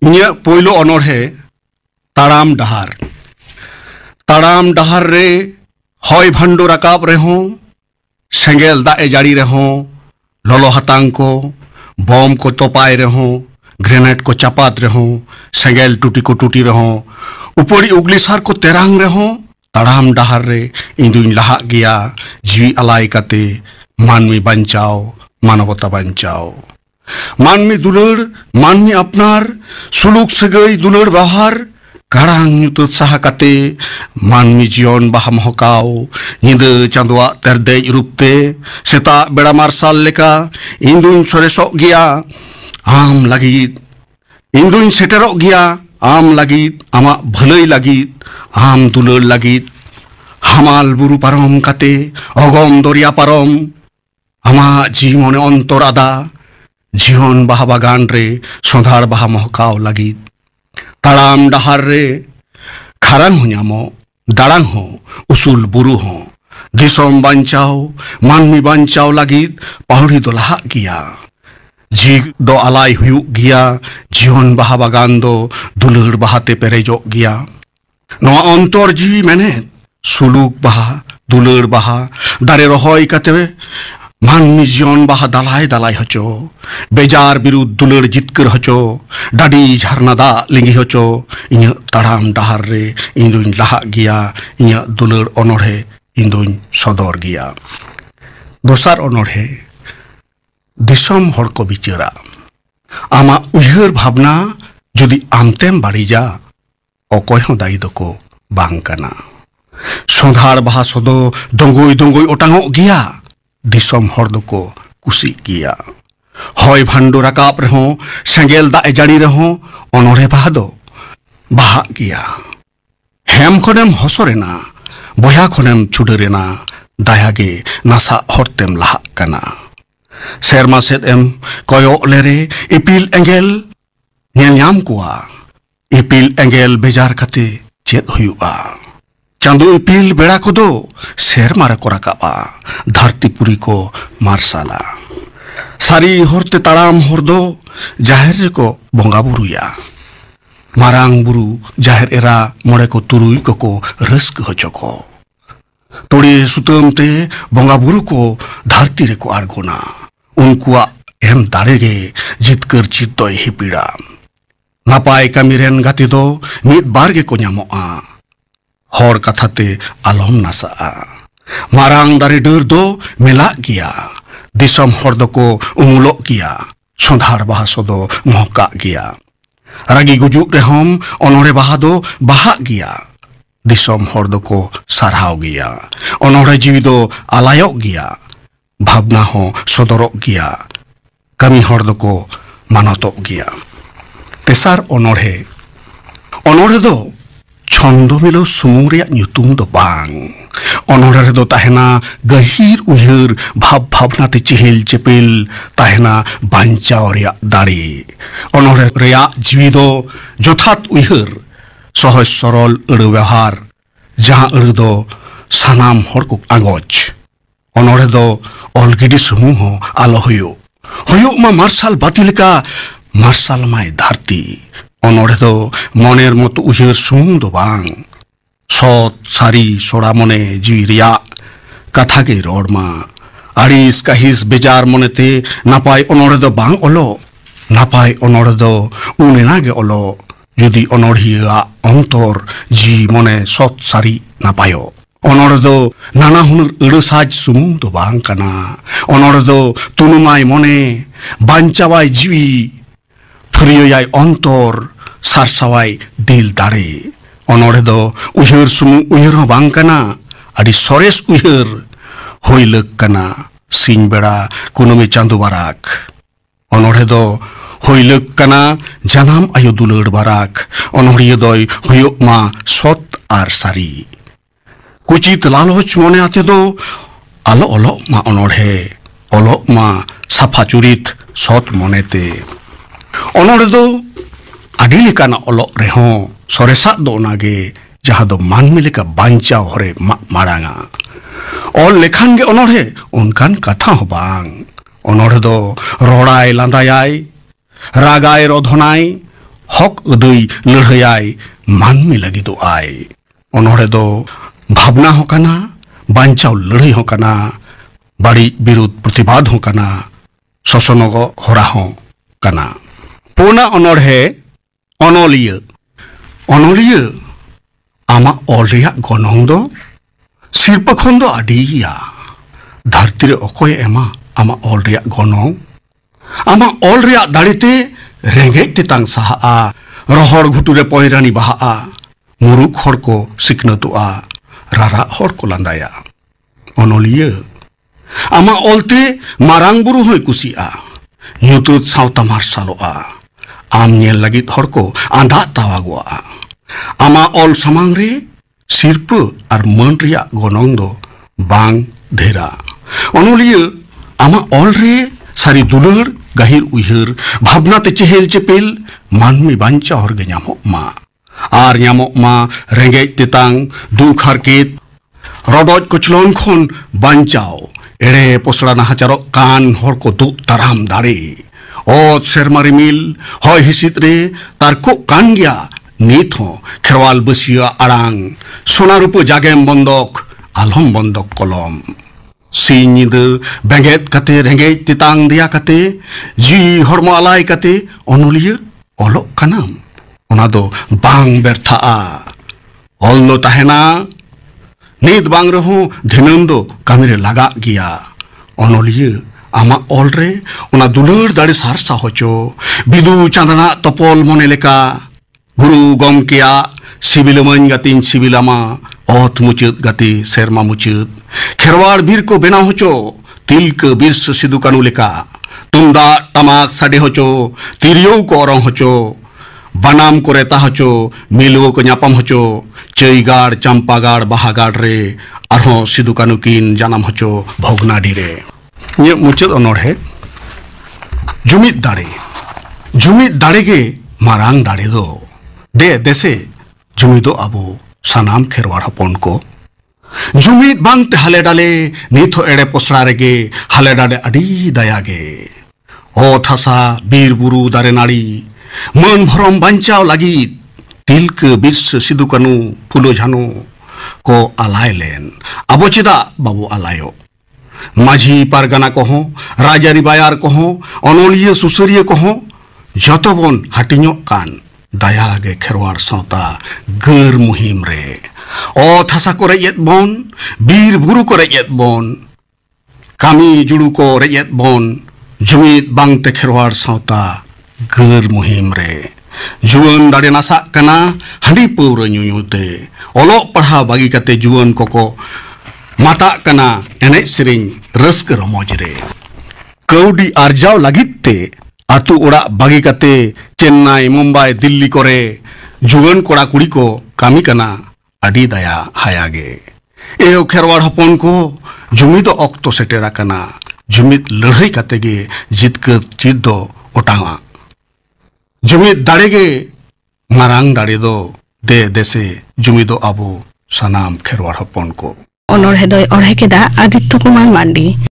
इन्या पोइलो अनोढ़े ताड़ाम डहार रे हय भांडो राकाब रेहों सेंगेल दाए जाड़ी रेहों ललो हतांग को बम को तोपाए रेहों ग्रेनेड को चापात रेहों सेंगेल टूटी को टूटी रेहों उपरी उगली सार को तेरांग रेहों ताड़ाम डहार रे इंदुइन लहा गया जीवी अलाई काते मानवी बंचाओ मानवता बंचाओ मानवी दुलड़ मानवी अपनार सुलुक सगई दुलड़ व्यवहार गारांग ᱧᱩᱛᱟᱹᱛ ᱥᱟᱦᱟ ᱠᱟᱛᱮ ᱢᱟᱱᱢᱤ ᱡᱤᱭᱚᱱ ᱵᱟᱦᱟ ᱢᱚᱦᱚᱠᱟᱣ ᱧᱤᱫᱟᱹ ᱪᱟᱸᱫᱳᱣᱟᱜ ᱛᱮᱨᱫᱮᱡ ᱨᱩᱯᱛᱮ ᱥᱮᱛᱟᱜ ᱵᱮᱲᱟ ᱢᱟᱨᱥᱟᱞ ᱞᱮᱠᱟ ᱤᱧᱫᱩᱧ ᱥᱚᱨᱮᱥᱚᱜ ᱜᱮᱭᱟ ᱟᱢ ᱞᱟᱹᱜᱤᱫ ᱤᱧᱫᱩᱧ ᱥᱮᱴᱮᱨᱚᱜ ᱜᱮᱭᱟ ᱟᱢ ᱞᱟᱹᱜᱤᱫ ᱟᱢᱟᱜ ᱵᱷᱟᱹᱞᱟᱹᱭ ᱞᱟᱹᱜᱤᱫ ᱟᱢ ᱫᱩᱞᱟᱹᱲ ᱞᱟᱹᱜᱤᱫ হামাল বুরু পারম কাতে অগম দরিয়া পারম আমার জীবনে অন্তর আদা জীবন বাহা বাগান রে সন্ধার বাহা মহকাও লাগিত ताड़ाम डहार रे खारांग हो ᱧᱟᱢᱚ दाड़ांग हो उसूल बुरु हो दिसोम बांचाओ मानवी बांचाओ लागित पहाड़ी दो लहा गिया जी दो अलाई हुयुग गिया जीवन बाहा बागान दो दुलड़ बाहाते पेरेजो गिया नवा अंतर जीवी मेने सुलुक बाहा दुलड़ बाहा दारे रहोय काते मानवी जीवन बाहा दालाय दालाय हचो बेजार बिरुद्ध दुलड़ जितकर हचो डाडी झरना दा लिंगी हचो इन ताड़ाम डहार रे इंदुइन लहा गिया इन दुलड़ अनोढ़े इंदुइन सदर गिया दोसार अनोढ़े दिसम हर को बिचारा आमा उयहर भावना जुदी आमतेम बाड़ीजा अकय हो दायी दको बांग काना संधार बाहा सदो दंगोय दंगोय ओटांगो गिया दिसम हर दको कुसी गिया हय भांडो राकाब रेहों सेंगेल दाए जाड़ी रेहों अनोढ़े बाहा दो बाहा गिया हेम खनेम हसरेना बया खनेम छुडरेना दायागे नासा हरतेम लहा काना सेरमा सेद एम कयक लेरे इपिल एंगेल नेल ᱧᱟᱢ कुआ इपिल एंगेल बेजार काते चेद हुयुआ चांदो इपिल बेड़ा को दो सेरमा रे को राकाबा धरती पुरी को मार्साला सारी हरते ताड़ाम हर दो जाहेर को बोंगा बुरुया मारांग बुरु जाहेर एरा मोड़े को तुरुई को रस्क हचको तोड़े सुतमते बोंगा बुरु को धरती रे को आड़गोना उनकुआ एम दाड़ेगे जितकर चित्तोय हिपिड़ा नापाय कामिरेन गाते दो मिद बार गे को ᱧᱟᱢᱚᱜᱼᱟ हर कथाते आलम नासा मारांग दारे डर दो मेला गिया दिसम हर दको उमुलो गिया संधार बाहा सदो महका गिया रागी गुजुक रेहम अनोड़े बाहा दो बाहा गिया दिसम हर दको सारहाव गिया अनोड़े जीवी दो आलायक गिया भावना हो सदरक गिया कमी हर दको मानतक गिया तेसार अनोड़े दो छंद मिलो सुमुंग रे ᱧᱩᱛᱩᱢ दो बांग अनोढ़े रे दो ताहेना गहीर उयहर भाव भावना ते चेहेल चेपेल ताहेना बांचाव रेया दाड़ी अनोढ़े रेया जीवी दो जथात उयहर सहज सरल अड़ व्यवहार जहां अड़ दो सानाम हर को आगोज अनोढ़े दो अलगिडी सुमुंग हो आलो हुयुग मा मार्शल बाती लेका मार्शल माय धरती अनोढ़े दो मनेर मत उयहर सुमुंग दो बांग सत सारी सोड़ा मने जीवी रिया कथा के रोडमा आड़िस काहिस बेजार मनेते नापाय अनोढ़े दो बांग ओलो नापाय अनोढ़े दो उनेना गे ओलो जुदी अनोढ़िया अंतर जी मने सत सारी नापायो अनोढ़े दो नाना हुनर अड़साज सुमुंग दो बांग काना अनोढ़े दो तुनुमाय मने बांचावाय जीवी फरियोयाय अंतर सारसावाय दिल दाड़े अनोढ़े दो उयहर सुमुंग उयहर हो बांग काना आड़ी सरेस उयहर होय लग काना सिंह बेड़ा कुनुमी चांदो बाराक अनोढ़े दो होय लग काना जानाम आयो दुलड़ बाराक अनोढ़िया दोय हुयुग मा सत आर सारी कुचित लालच मने आते दो आलो ओलो मा अनोढ़े ओलो मा साफा चुरित सत मनेते अनोढ़े दो आड़ी लेकाना ओलो रेहों सरेसा दो नागे जहां दो मानमी लेका बांचाव हरे मारांगा और लेखान गे अनोढ़े उनकान कथा हो बांग अनोढ़े दो रोड़ाय लांदायाय रागाय रोधनाय हक अदई लड़हयाय मानमी लगी दो आय ओनोड़े दो भावना हो कना बांचाव लड़ाई हो कना बाड़ी विरुद्ध प्रतिवाद हो कना शोषणग हरा हो कना पुना ओनोड़े अनलिया अनलिया आमा ऑल रिया गनोंग दो सिरपा खन दो आडिया धरती रे अकोय एमा आमा ऑल रिया गनोंग आमा ऑल रिया दाड़ीते रेंगे तेतांग साहा रोहर घुटुरे पयरानी बाहा मुरुक हर को सिकनतुआ रारा हर को लांदाया अनलिया आमा ऑलते मारांग बुरु होय कुसिया ᱧᱩᱛᱩᱛ ᱥᱟᱶᱛᱟ ᱢᱟᱨᱥᱟᱞᱚᱜᱼᱟ ᱟᱢ ᱧᱮᱞ ᱞᱟᱹᱜᱤᱫ ᱦᱚᱲ ᱠᱚ ᱟᱸᱫᱷᱟ ᱛᱟᱣᱟᱜᱚᱜᱼᱟ ᱟᱢᱟᱜ ᱚᱞ ᱥᱟᱢᱟᱝ ᱨᱮ ᱥᱤᱨᱯᱟᱹ ᱟᱨ ᱢᱟᱹᱱ ᱨᱮᱭᱟᱜ ᱜᱚᱱᱚᱝ ᱫᱚ ᱵᱟᱝ ᱰᱷᱮᱨᱟ ᱚᱱᱚᱞᱤᱭᱟᱹ ᱟᱢᱟᱜ ᱚᱞ ᱨᱮ ᱥᱟᱹᱨᱤ ᱫᱩᱞᱟᱹᱲ ᱜᱟᱹᱦᱤᱨ ᱩᱭᱦᱟᱹᱨ ᱵᱷᱟᱵᱽᱱᱟ ᱛᱮ ᱪᱮᱦᱮᱞ ᱪᱮᱯᱮᱞ ᱢᱟᱹᱱᱢᱤ ᱵᱟᱧᱪᱟᱣ ᱦᱚᱨ ᱜᱮ ᱧᱟᱢᱚᱜ ᱢᱟ ᱟᱨ ᱧᱟᱢᱚᱜ ᱢᱟ ᱨᱮᱸᱜᱮᱡ ᱛᱮᱛᱟᱝ ᱫᱩᱠ ᱦᱟᱨᱠᱮᱛ ᱨᱚᱰᱚᱡ ᱠᱚᱪᱞᱚᱱ ᱠᱷᱚᱱ ᱵᱟᱧᱪᱟᱣ एड़े पोसड़ा नाहाचारो कान हर को दुख ताराम दाड़े ओत सेरमा रिमिल हय हिसित रे तारको कान गया नीत हो खेरवाल बसिया आड़ांग सोनारूप जागेम बंदक आलम बंदक कलम सिद बेंगेत कते रेंगेज तेतांग दिया कते जी हरमो आलाय कते अनलिया अलोक कानाम ओना दो बांग बेरथाआ ऑल दो ताहेना नीत बांग रहो धिनम दो कामी रे लगा गया अनलिया आमा ऑल रे उना दुलर दाड़े सारसा होचो बिदु चांदना तपल मने लेका गुरु गमकेया सिबिलमन गातिन सिबिलामा ओत मुचुत गाति सेरमा मुचुत खेरवाड़ बीर को बेना होचो तिलक बिरस सिदु कानु लेका तुमदा टमाक साडे होचो तिरियो को औरंग होचो बनाम को रेता होचो मिलवो को न्यापम होचो चईगाड़ चंपागाड़ बाहागाड़ रे अरहों सिदु कानु किन जानाम होचो भोगनाडी रे ये मुचद अनोड़े जुमित दाड़े के मारांग दाड़े दो दे देसे जुमिदो अबो सानाम खेरवाड़ हपन को जुमित बांग ते हाले डाले नीथो एड़े पोसड़ा रेगे हाले डाले अडी दयागे ओ थासा बीर बुरु दारे नाड़ी मन भरम बांचाव लगी तिलक बिरस सिदु कानु फुलो झानो को आलाय लेन अबो चेदा बाबू आलायो माझी पारगाना कहो राजारी बायार कहो अनलिया सुसरिया कहो जतबन हाटिño कान दायागे खेरवाड़ सावता गर मुहिम रे ओ थासा को रेयत बन बीर बुरु को रेयत बन कामी जुड़ू को रेयत बन जुमित बांगते खेरवाड़ सावता गर मुहिम रे जुआन दाड़े नासा कना हांडी पौरा ᱧᱩᱧᱩते ओलोक पढ़ा बागी कते जुआन कोको माता कना एने सेरिंग रस्क रमोज रे कौडी आर्जाव लागिते आतु ओड़ा बागी कते चेन्नई मुंबई दिल्ली करे जुआन कोड़ा कुड़ी को कामी कना अडी दया हायागे एहो खेरवाड़ हपन को जुमिद ऑक्तो सेटेरा कना जुमिद लड़ाई कते गे जितक चित दो ओटांगा जुमिद दाड़े गे मारांग दाड़े दो दे देसे जुमिदो अबो सनाम खेरवाड़ हपन को अनोड़े दो ओढ़े केदा आदित्य कुमार मांडी।